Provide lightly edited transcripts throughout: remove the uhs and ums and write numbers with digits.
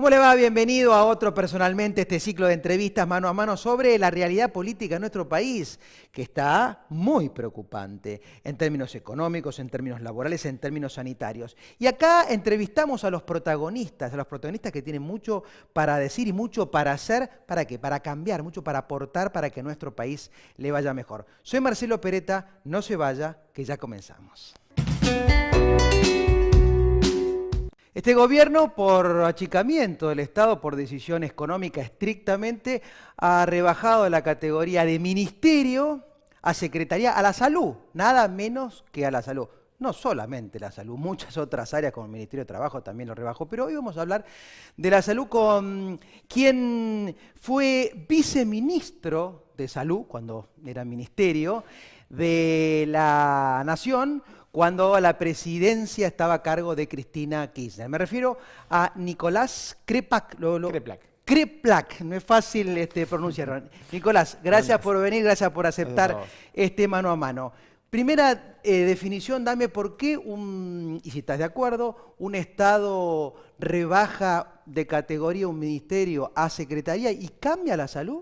¿Cómo le va? Bienvenido a otro Personalmente, este ciclo de entrevistas mano a mano sobre la realidad política de nuestro país, que está muy preocupante en términos económicos, en términos laborales, en términos sanitarios. Y acá entrevistamos a los protagonistas que tienen mucho para decir y mucho para hacer. ¿Para qué? Para cambiar, mucho para aportar para que nuestro país le vaya mejor. Soy Marcelo Peretta, no se vaya, que ya comenzamos. Este gobierno, por achicamiento del Estado, por decisión económica estrictamente, ha rebajado la categoría de ministerio a secretaría, a la salud, nada menos que a la salud. No solamente la salud, muchas otras áreas como el Ministerio de Trabajo también lo rebajó, pero hoy vamos a hablar de la salud con quien fue viceministro de Salud, cuando era ministerio, de la Nación, cuando la presidencia estaba a cargo de Cristina Kirchner. Me refiero a Nicolás Kreplak. Kreplak, no es fácil pronunciarlo. Nicolás, gracias por venir, gracias por aceptar este mano a mano. Primera definición, dame por qué, y si estás de acuerdo, un Estado rebaja de categoría un ministerio a secretaría y cambia la salud.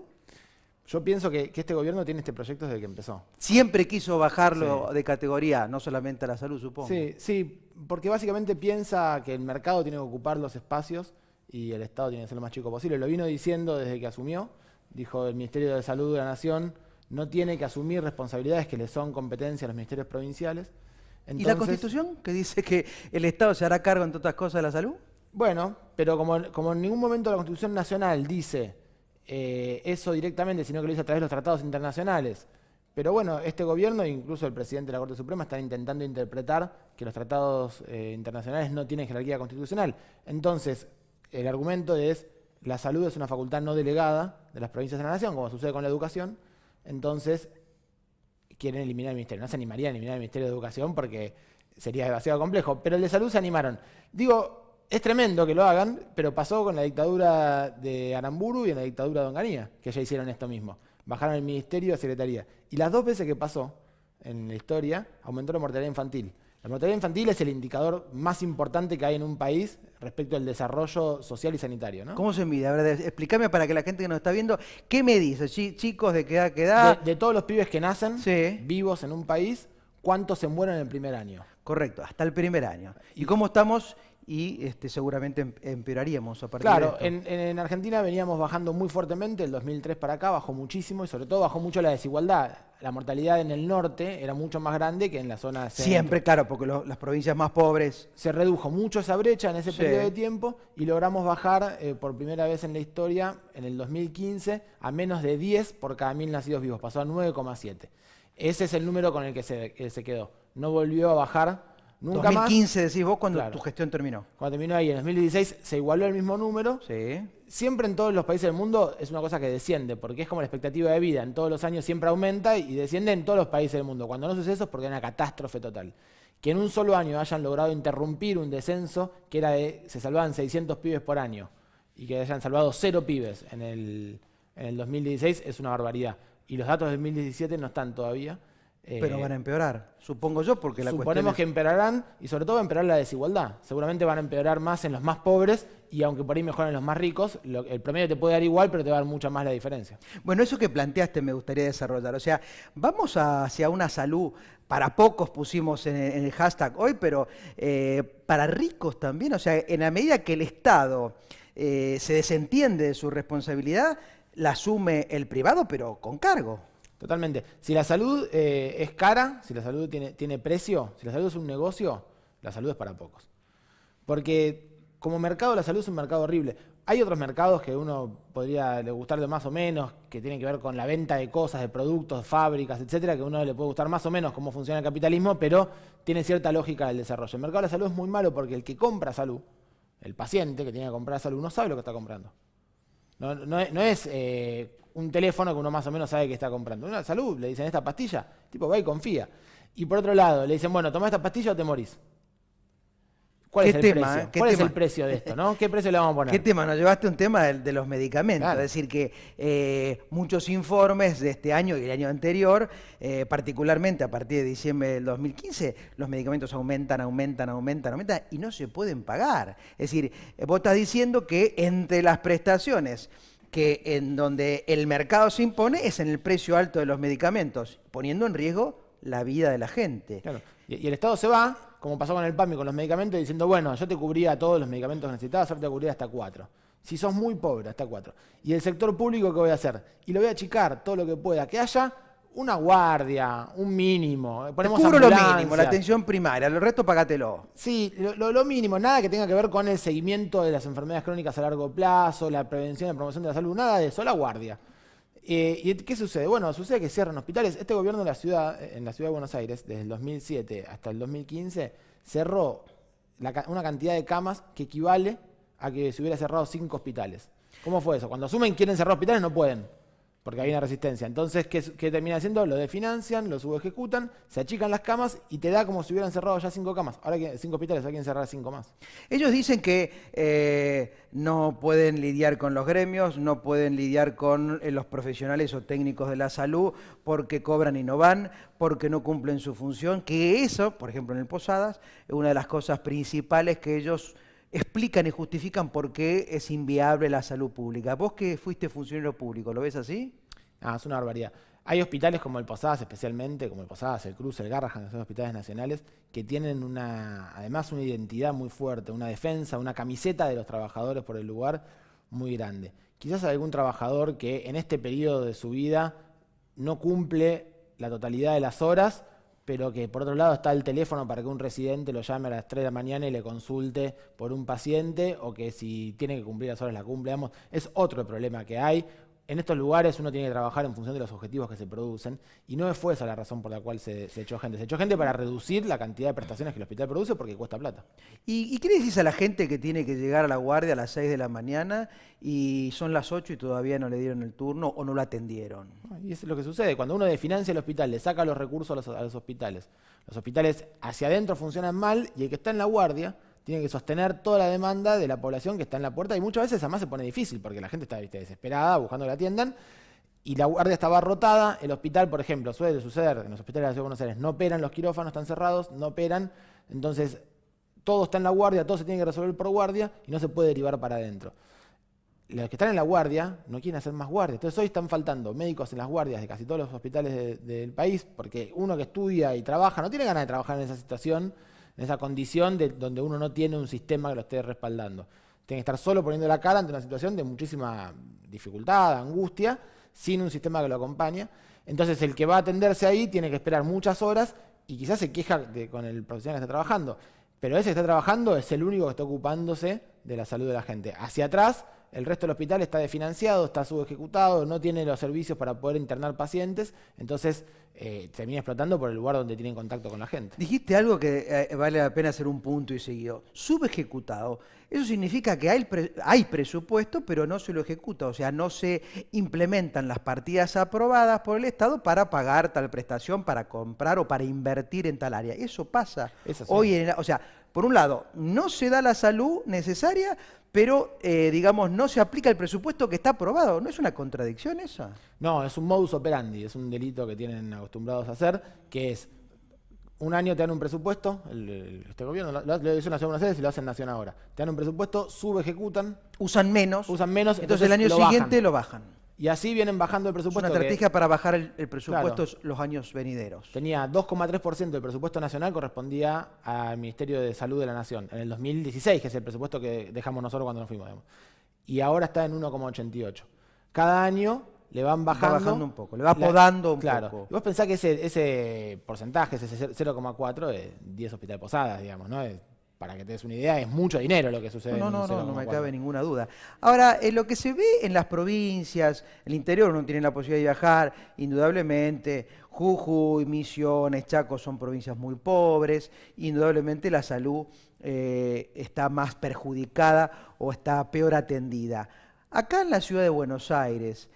Yo pienso que este gobierno tiene este proyecto desde que empezó. Siempre quiso bajarlo de categoría, no solamente a la salud, supongo. Sí, porque básicamente piensa que el mercado tiene que ocupar los espacios y el Estado tiene que ser lo más chico posible. Lo vino diciendo desde que asumió. Dijo, el Ministerio de Salud de la Nación no tiene que asumir responsabilidades que le son competencia a los ministerios provinciales. Entonces, ¿y la Constitución, que dice que el Estado se hará cargo, entre otras cosas, de la salud? Bueno, pero como en ningún momento la Constitución Nacional dice eso directamente, sino que lo dice a través de los tratados internacionales. Pero bueno, este gobierno, incluso el presidente de la Corte Suprema, están intentando interpretar que los tratados internacionales no tienen jerarquía constitucional. Entonces, el argumento es, la salud es una facultad no delegada de las provincias de la Nación, como sucede con la educación. Entonces, quieren eliminar el ministerio. No se animarían a eliminar el Ministerio de Educación porque sería demasiado complejo. Pero el de salud se animaron. Digo, es tremendo que lo hagan, pero pasó con la dictadura de Aramburu y en la dictadura de Onganía, que ya hicieron esto mismo. Bajaron el ministerio a secretaría. Y las dos veces que pasó en la historia, aumentó la mortalidad infantil. La mortalidad infantil es el indicador más importante que hay en un país respecto al desarrollo social y sanitario, ¿no? ¿Cómo se mide? A ver, explícame para que la gente que nos está viendo, ¿qué me dice? Chicos, ¿de qué edad? De todos los pibes que nacen vivos en un país, ¿cuántos se mueren en el primer año? Correcto, hasta el primer año. ¿Y cómo estamos? Y seguramente empeoraríamos a partir de esto. En Argentina veníamos bajando muy fuertemente, el 2003 para acá bajó muchísimo y sobre todo bajó mucho la desigualdad. La mortalidad en el norte era mucho más grande que en la zona centro. Siempre, claro, porque las provincias más pobres... Se redujo mucho esa brecha en ese periodo de tiempo y logramos bajar por primera vez en la historia, en el 2015, a menos de 10 por cada 1000 nacidos vivos. Pasó a 9,7. Ese es el número con el que se quedó. No volvió a bajar nunca 2015 más. Decís vos cuando tu gestión terminó. Cuando terminó ahí, en 2016 se igualó el mismo número. Sí. Siempre en todos los países del mundo es una cosa que desciende, porque es como la expectativa de vida. En todos los años siempre aumenta y desciende en todos los países del mundo. Cuando no sucede eso es porque hay una catástrofe total. Que en un solo año hayan logrado interrumpir un descenso que era se salvaban 600 pibes por año y que hayan salvado 0 pibes en el 2016 es una barbaridad. Y los datos del 2017 no están todavía. Pero van a empeorar, supongo yo, porque la cuestión suponemos que empeorarán y sobre todo va a empeorar la desigualdad. Seguramente van a empeorar más en los más pobres y aunque por ahí mejoren los más ricos, el promedio te puede dar igual, pero te va a dar mucha más la diferencia. Bueno, eso que planteaste me gustaría desarrollar. O sea, vamos hacia una salud, para pocos pusimos en el hashtag hoy, pero para ricos también. O sea, en la medida que el Estado se desentiende de su responsabilidad, la asume el privado, pero con cargo. Totalmente. Si la salud es cara, si la salud tiene precio, si la salud es un negocio, la salud es para pocos. Porque como mercado, la salud es un mercado horrible. Hay otros mercados que uno podría le gustar de más o menos, que tienen que ver con la venta de cosas, de productos, fábricas, etcétera, que a uno le puede gustar más o menos cómo funciona el capitalismo, pero tiene cierta lógica del desarrollo. El mercado de la salud es muy malo porque el que compra salud, el paciente que tiene que comprar salud, no sabe lo que está comprando. No es un teléfono que uno más o menos sabe que está comprando. Una salud, le dicen esta pastilla, el tipo va y confía. Y por otro lado, le dicen, bueno, toma esta pastilla o te morís. ¿Cuál ¿Qué es el tema, precio? qué ¿Cuál es tema? el precio de esto, no? ¿Qué precio le vamos a poner? ¿Qué tema? Nos llevaste un tema de los medicamentos, Claro. es decir, que muchos informes de este año y el año anterior, particularmente a partir de diciembre del 2015, los medicamentos aumentan y no se pueden pagar. Es decir, vos estás diciendo que entre las prestaciones que en donde el mercado se impone es en el precio alto de los medicamentos, poniendo en riesgo la vida de la gente. Claro. Y el Estado se va, como pasó con el PAMI, con los medicamentos, diciendo, bueno, yo te cubría todos los medicamentos que necesitabas, ahora te cubría hasta 4. Si sos muy pobre, hasta 4. Y el sector público, ¿qué voy a hacer? Y lo voy a achicar todo lo que pueda. Que haya una guardia, un mínimo. Te Ponemos cubro lo ambulancias. mínimo, la atención primaria, el resto pagatelo. Sí, lo mínimo, nada que tenga que ver con el seguimiento de las enfermedades crónicas a largo plazo, la prevención y promoción de la salud, nada de eso, la guardia. ¿Y qué sucede? Bueno, sucede que cierran hospitales. Este gobierno de en la ciudad de Buenos Aires, desde el 2007 hasta el 2015, cerró una cantidad de camas que equivale a que se hubiera cerrado 5 hospitales. ¿Cómo fue eso? Cuando asumen quieren cerrar hospitales no pueden, porque hay una resistencia. Entonces, ¿qué termina haciendo? Lo desfinancian, lo subejecutan, se achican las camas y te da como si hubieran cerrado ya 5 camas. Ahora 5 hospitales, ahora quieren cerrar 5 más. Ellos dicen que no pueden lidiar con los gremios, no pueden lidiar con los profesionales o técnicos de la salud porque cobran y no van, porque no cumplen su función, que eso, por ejemplo en el Posadas, es una de las cosas principales que ellos explican y justifican por qué es inviable la salud pública. Vos que fuiste funcionario público, ¿lo ves así? Es una barbaridad. Hay hospitales como el Posadas especialmente, como el Posadas, el Cruz, el Garrahan, que son hospitales nacionales, que tienen además una identidad muy fuerte, una defensa, una camiseta de los trabajadores por el lugar muy grande. Quizás algún trabajador que en este periodo de su vida no cumple la totalidad de las horas, pero que por otro lado está el teléfono para que un residente lo llame a las 3 de la mañana y le consulte por un paciente, o que si tiene que cumplir las horas la cumple. Es otro problema que hay. En estos lugares uno tiene que trabajar en función de los objetivos que se producen, y no fue esa la razón por la cual se echó gente. Se echó gente para reducir la cantidad de prestaciones que el hospital produce porque cuesta plata. ¿Y qué le decís a la gente que tiene que llegar a la guardia a las 6 de la mañana y son las 8 y todavía no le dieron el turno o no lo atendieron? Y eso es lo que sucede. Cuando uno desfinancia el hospital, le saca los recursos a los hospitales. Los hospitales hacia adentro funcionan mal y el que está en la guardia tiene que sostener toda la demanda de la población que está en la puerta, y muchas veces además se pone difícil porque la gente está, desesperada buscando que la atiendan y la guardia está abarrotada. El hospital, por ejemplo, suele suceder en los hospitales de la Ciudad de Buenos Aires, no operan los quirófanos, están cerrados, no operan, entonces todo está en la guardia, todo se tiene que resolver por guardia y no se puede derivar para adentro. Los que están en la guardia no quieren hacer más guardia. Entonces hoy están faltando médicos en las guardias de casi todos los hospitales del país, porque uno que estudia y trabaja no tiene ganas de trabajar en esa situación, en esa condición donde uno no tiene un sistema que lo esté respaldando. Tiene que estar solo poniendo la cara ante una situación de muchísima dificultad, angustia, sin un sistema que lo acompañe. Entonces el que va a atenderse ahí tiene que esperar muchas horas y quizás se queja con el profesional que está trabajando. Pero ese que está trabajando es el único que está ocupándose de la salud de la gente. Hacia atrás, el resto del hospital está desfinanciado, está subejecutado, no tiene los servicios para poder internar pacientes, entonces termina explotando por el lugar donde tienen contacto con la gente. Dijiste algo que vale la pena hacer un punto y seguido. Subejecutado. Eso significa que hay presupuesto, pero no se lo ejecuta. O sea, no se implementan las partidas aprobadas por el Estado para pagar tal prestación, para comprar o para invertir en tal área. Eso pasa hoy. O sea, por un lado, no se da la salud necesaria, pero, digamos, no se aplica el presupuesto que está aprobado. ¿No es una contradicción esa? No, es un modus operandi, es un delito que tienen acostumbrados a hacer, que es, un año te dan un presupuesto, este gobierno lo hizo en la Ciudad de Buenos Aires y lo hacen Nación ahora. Te dan un presupuesto, subejecutan. Usan menos, entonces el año siguiente lo bajan. Y así vienen bajando el presupuesto. Es una estrategia para bajar el presupuesto, claro, los años venideros. Tenía 2,3% del presupuesto nacional, correspondía al Ministerio de Salud de la Nación, en el 2016, que es el presupuesto que dejamos nosotros cuando nos fuimos. Y ahora está en 1,88. Cada año le van bajando. Va bajando un poco, le va podando un poco. Y vos pensás que ese porcentaje, ese 0,4, es 10 hospitales Posadas, digamos, ¿no? Para que te des una idea, es mucho dinero lo que sucede. No me cabe ninguna duda. Ahora, lo que se ve en las provincias, el interior no tiene la posibilidad de viajar, indudablemente, Jujuy, Misiones, Chaco son provincias muy pobres, indudablemente la salud está más perjudicada o está peor atendida. Acá en la ciudad de Buenos Aires,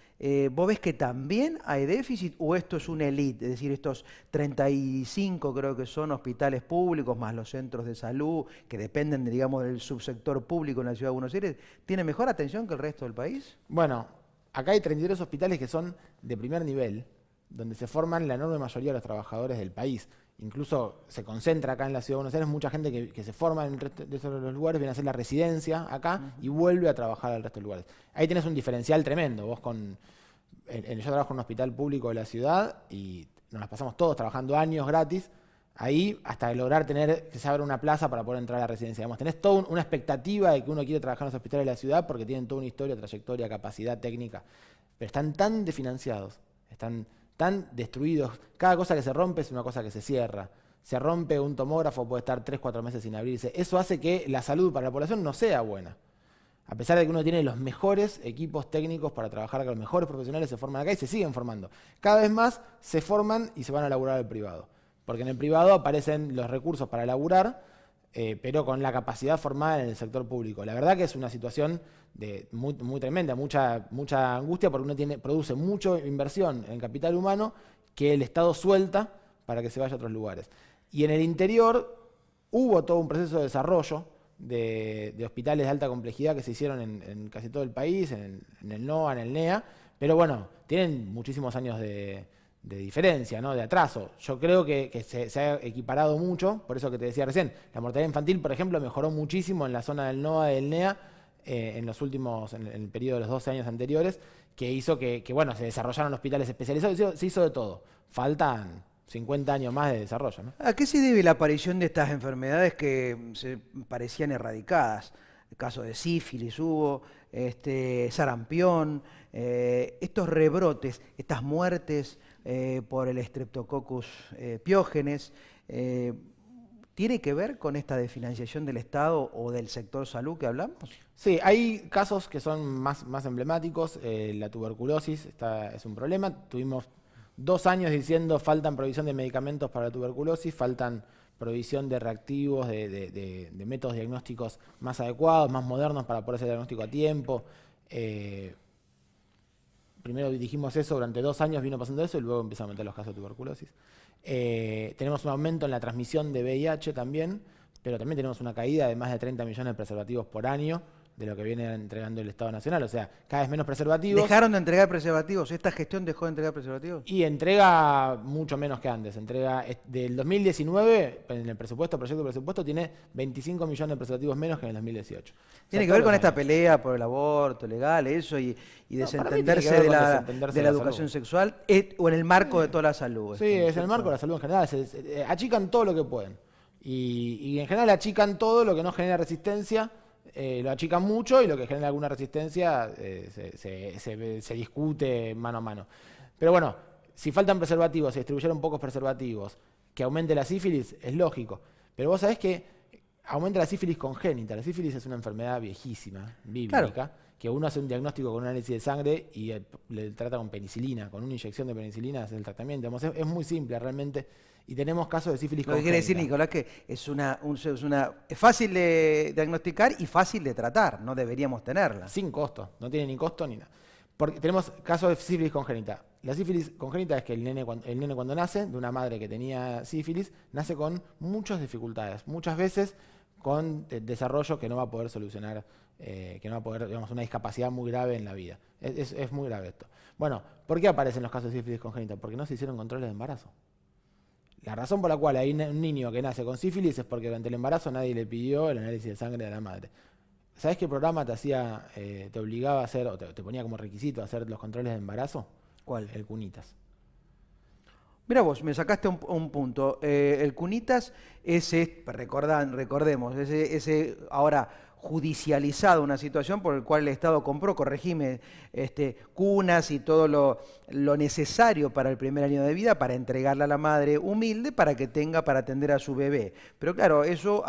¿Vos ves que también hay déficit o esto es una élite? Es decir, estos 35 creo que son hospitales públicos más los centros de salud que dependen, digamos, del subsector público en la Ciudad de Buenos Aires, ¿tiene mejor atención que el resto del país? Bueno, acá hay 33 hospitales que son de primer nivel, donde se forman la enorme mayoría de los trabajadores del país. Incluso se concentra acá en la Ciudad de Buenos Aires mucha gente que se forma en el resto de esos lugares, viene a hacer la residencia acá y vuelve a trabajar al resto de lugares. Ahí tenés un diferencial tremendo. Vos yo trabajo en un hospital público de la ciudad y nos las pasamos todos trabajando años gratis, ahí hasta lograr tener que se abra una plaza para poder entrar a la residencia. Digamos, tenés toda una expectativa de que uno quiere trabajar en los hospitales de la ciudad porque tienen toda una historia, trayectoria, capacidad técnica, pero están tan desfinanciados, están tan destruidos. Cada cosa que se rompe es una cosa que se cierra. Se rompe un tomógrafo, puede estar 3-4 meses sin abrirse. Eso hace que la salud para la población no sea buena. A pesar de que uno tiene los mejores equipos técnicos para trabajar, que los mejores profesionales se forman acá y se siguen formando. Cada vez más se forman y se van a laburar al privado. Porque en el privado aparecen los recursos para laburar, pero con la capacidad formada en el sector público. La verdad que es una situación muy tremenda, mucha angustia, porque uno produce mucha inversión en capital humano que el Estado suelta para que se vaya a otros lugares. Y en el interior hubo todo un proceso de desarrollo de hospitales de alta complejidad que se hicieron en casi todo el país, en el NOA, en el NEA, pero bueno, tienen muchísimos años de diferencia, ¿no? De atraso. Yo creo que se ha equiparado mucho, por eso que te decía recién, la mortalidad infantil, por ejemplo, mejoró muchísimo en la zona del NOA, del NEA, en el periodo de los 12 años anteriores, que hizo que bueno, se desarrollaron hospitales especializados, se hizo de todo. Faltan 50 años más de desarrollo, ¿no? ¿A qué se debe la aparición de estas enfermedades que se parecían erradicadas? El caso de sífilis hubo, sarampión, estos rebrotes, estas muertes por el Streptococcus piógenes, ¿tiene que ver con esta desfinanciación del Estado o del sector salud que hablamos? Sí, hay casos que son más emblemáticos. La tuberculosis es un problema. Tuvimos 2 años diciendo faltan provisión de medicamentos para la tuberculosis, faltan provisión de reactivos, de métodos diagnósticos más adecuados, más modernos para poder hacer diagnóstico a tiempo. Primero dijimos eso, durante 2 años vino pasando eso y luego empezaron a aumentar los casos de tuberculosis. Tenemos un aumento en la transmisión de VIH también, pero también tenemos una caída de más de 30 millones de preservativos por año de lo que viene entregando el Estado Nacional. O sea, cada vez menos preservativos. ¿Dejaron de entregar preservativos? ¿Esta gestión dejó de entregar preservativos? Y entrega mucho menos que antes. Entrega del 2019, en el proyecto de presupuesto, tiene 25 millones de preservativos menos que en el 2018. Tiene que ver con esta pelea por el aborto legal, eso, y desentenderse de la educación sexual, o en el marco de toda la salud. Sí, es en el marco de la salud en general. Achican todo lo que pueden. Y en general achican todo lo que no genera resistencia. Lo achican mucho y lo que genera alguna resistencia se discute mano a mano. Pero bueno, si faltan preservativos, se distribuyeron pocos preservativos, que aumente la sífilis, es lógico. Pero vos sabés que aumenta la sífilis congénita. La sífilis es una enfermedad viejísima, bíblica, claro, que uno hace un diagnóstico con un análisis de sangre y le trata con penicilina, con una inyección de penicilina es el tratamiento. Es muy simple realmente. Y tenemos casos de sífilis congénita. Lo que quiere decir, Nicolás, que es fácil de diagnosticar y fácil de tratar. No deberíamos tenerla. Sin costo. No tiene ni costo ni nada. Porque tenemos casos de sífilis congénita. La sífilis congénita es que el nene cuando nace, de una madre que tenía sífilis, nace con muchas dificultades. Muchas veces con desarrollo que no va a poder solucionar, que no va a poder, digamos, una discapacidad muy grave en la vida. Es muy grave esto. Bueno, ¿por qué aparecen los casos de sífilis congénita? Porque no se hicieron controles de embarazo. La razón por la cual hay un niño que nace con sífilis es porque durante el embarazo nadie le pidió el análisis de sangre de la madre. ¿Sabés qué programa te obligaba a hacer, o te ponía como requisito hacer los controles de embarazo? ¿Cuál? El CUNITAS. Mira vos, me sacaste un punto. El CUNITAS recordemos, ese ahora judicializado, una situación por la cual el Estado compró, corregime, cunas y todo lo necesario para el primer año de vida para entregarle a la madre humilde para que tenga para atender a su bebé. Pero claro, eso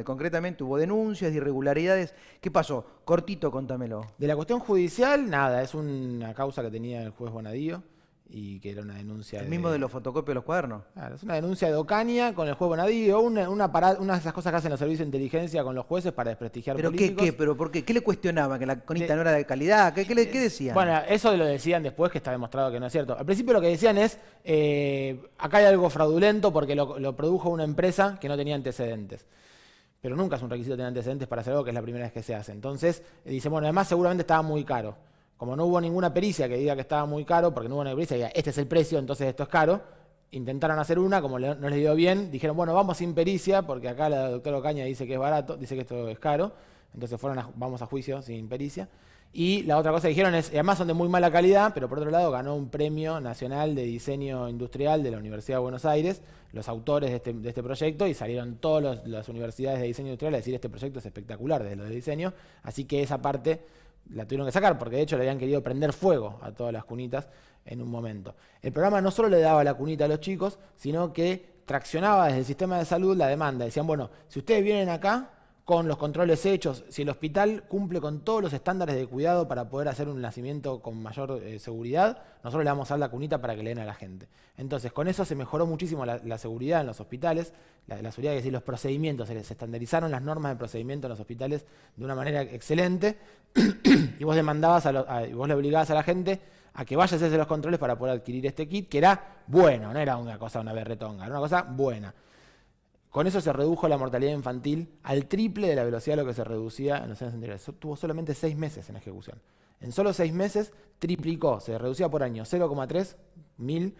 concretamente hubo denuncias de irregularidades. ¿Qué pasó? Cortito, contámelo. De la cuestión judicial, nada, es una causa que tenía el juez Bonadío y que era una denuncia El mismo de los fotocopios de los cuadernos. Claro, es una denuncia de Ocaña con el juego Nadie, o una de esas cosas que hacen los servicios de inteligencia con los jueces para desprestigiar ¿Pero políticos. qué? ¿Pero por qué? ¿Qué le cuestionaban? ¿Que la conita no era de calidad? ¿Qué decían? Bueno, eso lo decían después, que está demostrado que no es cierto. Al principio lo que decían es, acá hay algo fraudulento porque lo produjo una empresa que no tenía antecedentes. Pero nunca es un requisito tener antecedentes para hacer algo que es la primera vez que se hace. Entonces, dicen, bueno, además seguramente estaba muy caro. Como no hubo ninguna pericia que diga que estaba muy caro, porque no hubo una pericia que diga, este es el precio, entonces esto es caro, intentaron hacer una, como no les dio bien, dijeron, bueno, vamos sin pericia, porque acá la doctora Ocaña dice que es barato, dice que esto es caro, entonces vamos a juicio sin pericia. Y la otra cosa que dijeron es, además son de muy mala calidad, pero por otro lado ganó un premio nacional de diseño industrial de la Universidad de Buenos Aires, los autores de este proyecto, y salieron todas las universidades de diseño industrial a decir, este proyecto es espectacular desde lo de diseño, así que esa parte la tuvieron que sacar, porque de hecho le habían querido prender fuego a todas las cunitas en un momento. El programa no solo le daba la cunita a los chicos, sino que traccionaba desde el sistema de salud la demanda. Decían, bueno, si ustedes vienen acá con los controles hechos, si el hospital cumple con todos los estándares de cuidado para poder hacer un nacimiento con mayor seguridad, nosotros le vamos a dar la cunita para que le den a la gente. Entonces, con eso se mejoró muchísimo la seguridad en los hospitales, la seguridad, es decir, los procedimientos, se estandarizaron las normas de procedimiento en los hospitales de una manera excelente, y vos vos le obligabas a la gente a que vaya a hacerse los controles para poder adquirir este kit, que era bueno, no era una berretonga, era una cosa buena. Con eso se redujo la mortalidad infantil al triple de la velocidad de lo que se reducía en los años anteriores. Tuvo solamente 6 meses en ejecución. En solo 6 meses triplicó, se reducía por año 0,3 mil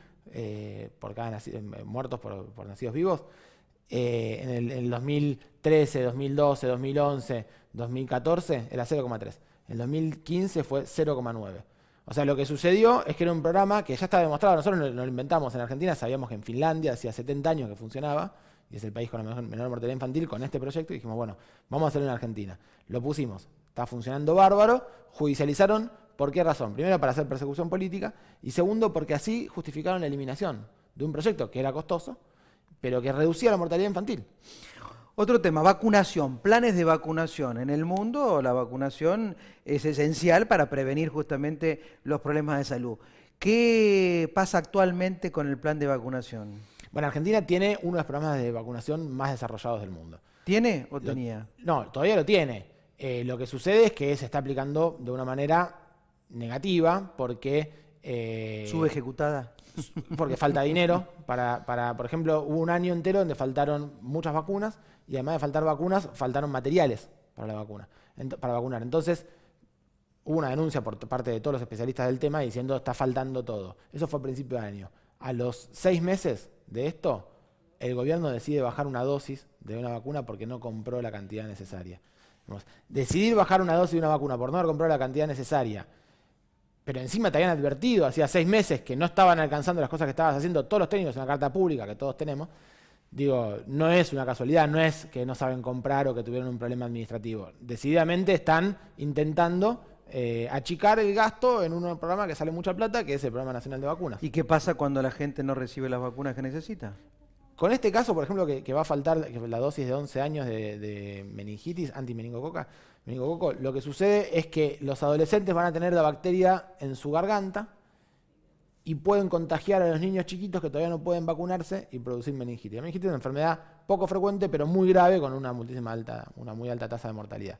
por cada muertos por nacidos vivos. En el 2013, 2012, 2011, 2014 era 0,3. En el 2015 fue 0,9. O sea, lo que sucedió es que era un programa que ya estaba demostrado. Nosotros no lo inventamos en Argentina, sabíamos que en Finlandia hacía 70 años que funcionaba, y es el país con la menor mortalidad infantil con este proyecto, y dijimos, bueno, vamos a hacerlo en Argentina. Lo pusimos, está funcionando bárbaro, judicializaron, ¿por qué razón? Primero, para hacer persecución política, y segundo, porque así justificaron la eliminación de un proyecto que era costoso, pero que reducía la mortalidad infantil. Otro tema, vacunación, planes de vacunación. En el mundo la vacunación es esencial para prevenir justamente los problemas de salud. ¿Qué pasa actualmente con el plan de vacunación? Bueno, Argentina tiene uno de los programas de vacunación más desarrollados del mundo. ¿Tiene o tenía? No, todavía lo tiene. Lo que sucede es que se está aplicando de una manera negativa porque... ¿Subejecutada? Porque falta dinero. Por ejemplo, hubo un año entero donde faltaron muchas vacunas y además de faltar vacunas, faltaron materiales para la vacuna, para vacunar. Entonces, hubo una denuncia por parte de todos los especialistas del tema diciendo está faltando todo. Eso fue a principio de año. A los 6 meses de esto, el gobierno decide bajar una dosis de una vacuna porque no compró la cantidad necesaria. Decidir bajar una dosis de una vacuna por no haber comprado la cantidad necesaria, pero encima te habían advertido hacía 6 meses que no estaban alcanzando las cosas que estabas haciendo todos los técnicos en la carta pública que todos tenemos. Digo, no es una casualidad, no es que no saben comprar o que tuvieron un problema administrativo. Decididamente están intentando achicar el gasto en un programa que sale mucha plata, que es el Programa Nacional de Vacunas. ¿Y qué pasa cuando la gente no recibe las vacunas que necesita? Con este caso, por ejemplo, que va a faltar la dosis de 11 años de meningitis, meningococo, lo que sucede es que los adolescentes van a tener la bacteria en su garganta y pueden contagiar a los niños chiquitos que todavía no pueden vacunarse y producir meningitis. La meningitis es una enfermedad poco frecuente, pero muy grave, con una muy alta tasa de mortalidad.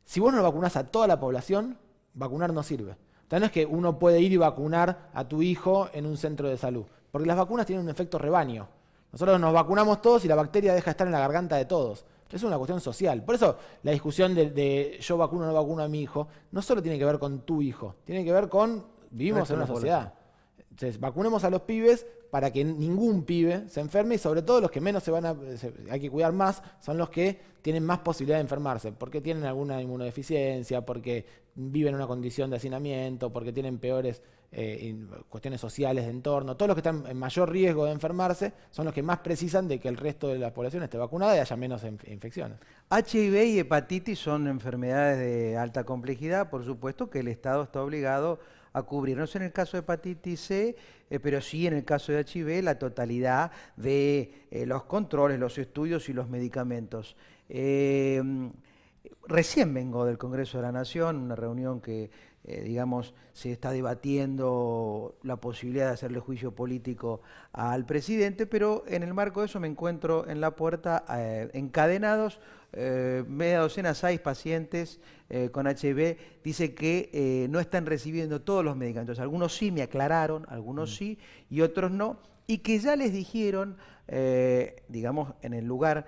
Si vos no vacunás a toda la población, vacunar no sirve. Entonces no es que uno puede ir y vacunar a tu hijo en un centro de salud, porque las vacunas tienen un efecto rebaño. Nosotros nos vacunamos todos y la bacteria deja de estar en la garganta de todos. Es una cuestión social. Por eso la discusión de yo vacuno o no vacuno a mi hijo no solo tiene que ver con tu hijo, tiene que ver con vivimos en una sociedad. Entonces, vacunemos a los pibes para que ningún pibe se enferme y sobre todo los que menos hay que cuidar más son los que tienen más posibilidad de enfermarse, porque tienen alguna inmunodeficiencia, porque viven en una condición de hacinamiento, porque tienen peores cuestiones sociales de entorno. Todos los que están en mayor riesgo de enfermarse son los que más precisan de que el resto de la población esté vacunada y haya menos infecciones. HIV y hepatitis son enfermedades de alta complejidad, por supuesto que el Estado está obligado a cubrir, no sé en el caso de hepatitis C, pero sí en el caso de HIV, la totalidad de los controles, los estudios y los medicamentos. Recién vengo del Congreso de la Nación, una reunión que, digamos, se está debatiendo la posibilidad de hacerle juicio político al presidente, pero en el marco de eso me encuentro en la puerta encadenados, media docena, 6 pacientes con HIV. Dice que no están recibiendo todos los medicamentos. Algunos sí, me aclararon, algunos sí y otros no, y que ya les dijeron, digamos, en el lugar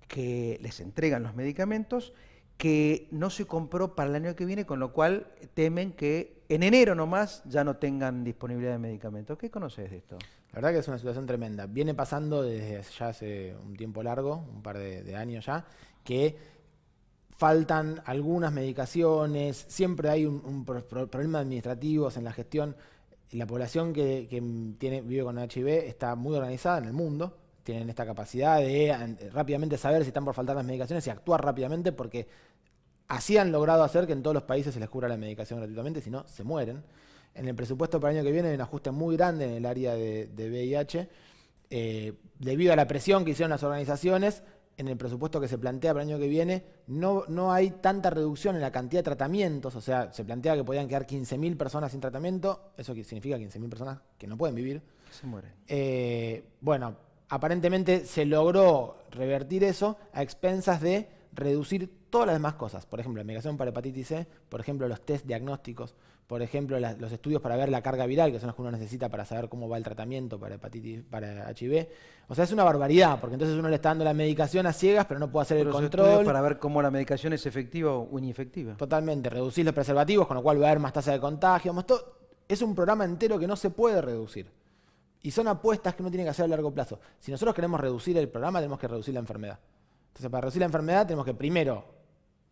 que les entregan los medicamentos, que no se compró para el año que viene, con lo cual temen que en enero nomás ya no tengan disponibilidad de medicamentos. ¿Qué conoces de esto? La verdad que es una situación tremenda. Viene pasando desde ya hace un tiempo largo, un par de años ya, que faltan algunas medicaciones, siempre hay problemas administrativos en la gestión. La población que vive con HIV está muy organizada en el mundo, tienen esta capacidad de rápidamente saber si están por faltar las medicaciones y actuar rápidamente, porque así han logrado hacer que en todos los países se les cubra la medicación gratuitamente, si no, se mueren. En el presupuesto para el año que viene hay un ajuste muy grande en el área de VIH, debido a la presión que hicieron las organizaciones. En el presupuesto que se plantea para el año que viene no hay tanta reducción en la cantidad de tratamientos, o sea, se plantea que podían quedar 15.000 personas sin tratamiento, eso significa 15.000 personas que no pueden vivir. Que se mueren. Bueno, aparentemente se logró revertir eso a expensas de reducir todas las demás cosas. Por ejemplo, la medicación para hepatitis C, por ejemplo, los test diagnósticos, por ejemplo, los estudios para ver la carga viral, que son los que uno necesita para saber cómo va el tratamiento para HIV. O sea, es una barbaridad, porque entonces uno le está dando la medicación a ciegas, pero no puede hacer el control. Para ver cómo la medicación es efectiva o inefectiva. Totalmente, reducir los preservativos, con lo cual va a haber más tasa de contagio. Es un programa entero que no se puede reducir. Y son apuestas que uno tiene que hacer a largo plazo. Si nosotros queremos reducir el programa, tenemos que reducir la enfermedad. Entonces, para reducir la enfermedad, tenemos que primero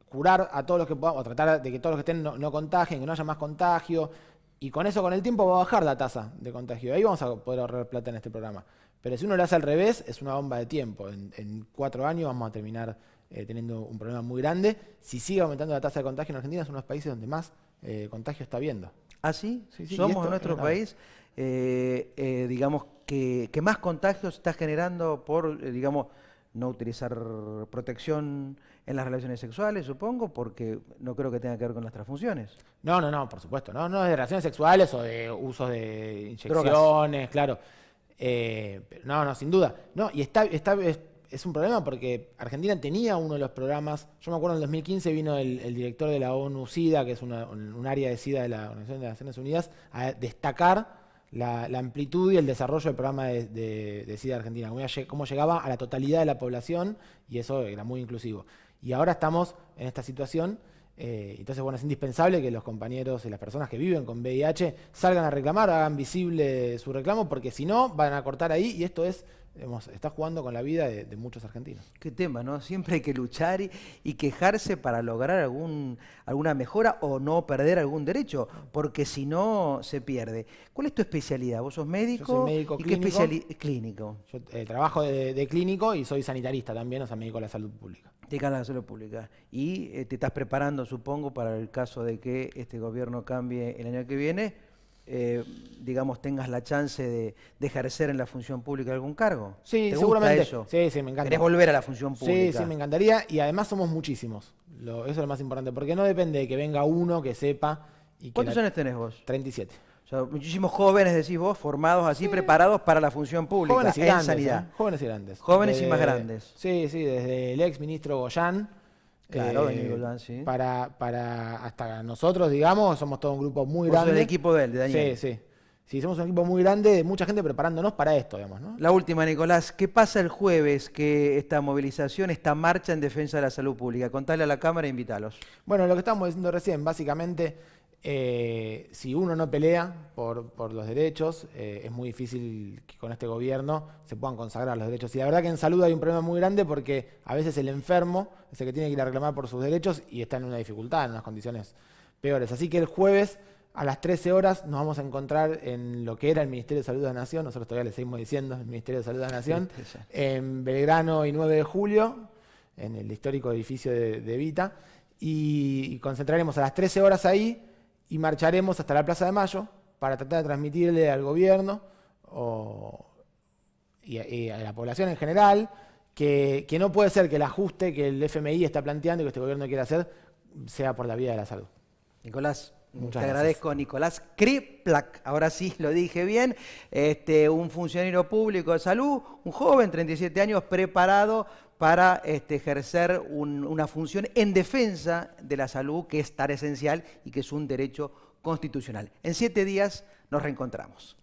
curar a todos los que podamos, o tratar de que todos los que estén no contagien, que no haya más contagio. Y con eso, con el tiempo, va a bajar la tasa de contagio. Ahí vamos a poder ahorrar plata en este programa. Pero si uno lo hace al revés, es una bomba de tiempo. En 4 años vamos a terminar teniendo un problema muy grande. Si sigue aumentando la tasa de contagio en Argentina, es uno de los países donde más contagio está habiendo. ¿Ah, sí? Sí, sí, Somos en nuestro país, digamos, que más contagios está generando por, digamos, no utilizar protección en las relaciones sexuales, supongo, porque no creo que tenga que ver con las transfusiones. No, por supuesto. No de relaciones sexuales o de uso de inyecciones, Drogas. claro. No, sin duda. No, y es un problema porque Argentina tenía uno de los programas. Yo me acuerdo en el 2015 vino el director de la ONU-SIDA, que es un área de SIDA de la Organización de las Naciones Unidas, a destacar la amplitud y el desarrollo del programa de SIDA de Argentina, cómo llegaba a la totalidad de la población, y eso era muy inclusivo. Y ahora estamos en esta situación. Entonces, bueno, es indispensable que los compañeros y las personas que viven con VIH salgan a reclamar, hagan visible su reclamo, porque si no, van a cortar ahí, y esto está jugando con la vida de muchos argentinos. Qué tema, ¿no? Siempre hay que luchar y quejarse para lograr alguna mejora o no perder algún derecho, porque si no, se pierde. ¿Cuál es tu especialidad? ¿Vos sos médico? Yo soy médico ¿Y clínico. qué especialidad? Clínico. Yo trabajo de clínico y soy sanitarista también, o sea, médico de la salud pública. De cara a la salud pública. Y te estás preparando, supongo, para el caso de que este gobierno cambie el año que viene, digamos, tengas la chance de ejercer en la función pública algún cargo. Sí, ¿Te seguramente. gusta eso? Sí, me encanta. ¿Querés volver a la función pública? Sí, me encantaría. Y además somos muchísimos. Eso es lo más importante. Porque no depende de que venga uno que sepa. ¿Cuántos años tenés vos? 37. O sea, muchísimos jóvenes, decís vos, formados así, preparados para la función pública, Jóvenes y en grandes. sanidad. Jóvenes y grandes. Jóvenes y más grandes. Sí, desde el ex ministro Goyán. Claro, Daniel Goyán, sí. Para hasta nosotros, digamos, somos todo un grupo muy Vos sos grande. el equipo de él, de Daniel. Sí, somos un equipo muy grande de mucha gente preparándonos para esto, digamos, ¿no? La última, Nicolás, ¿qué pasa el jueves que esta movilización, esta marcha en defensa de la salud pública? Contale a la Cámara e invítalos. Bueno, lo que estábamos diciendo recién, básicamente, si uno no pelea por los derechos, es muy difícil que con este gobierno se puedan consagrar los derechos. Y la verdad que en salud hay un problema muy grande porque a veces el enfermo es el que tiene que ir a reclamar por sus derechos y está en una dificultad, en unas condiciones peores. Así que el jueves a las 13 horas nos vamos a encontrar en lo que era el Ministerio de Salud de la Nación, nosotros todavía le seguimos diciendo el Ministerio de Salud de la Nación, en Belgrano y 9 de Julio, en el histórico edificio de Evita, y concentraremos a las 13 horas ahí y marcharemos hasta la Plaza de Mayo para tratar de transmitirle al gobierno y a la población en general que no puede ser que el ajuste que el FMI está planteando y que este gobierno quiere hacer sea por la vía de la salud. Nicolás, Muchas te gracias. agradezco, Nicolás Kriplak, ahora sí lo dije bien, un funcionario público de salud, un joven, 37 años, preparado para ejercer una función en defensa de la salud, que es tan esencial y que es un derecho constitucional. En 7 días nos reencontramos.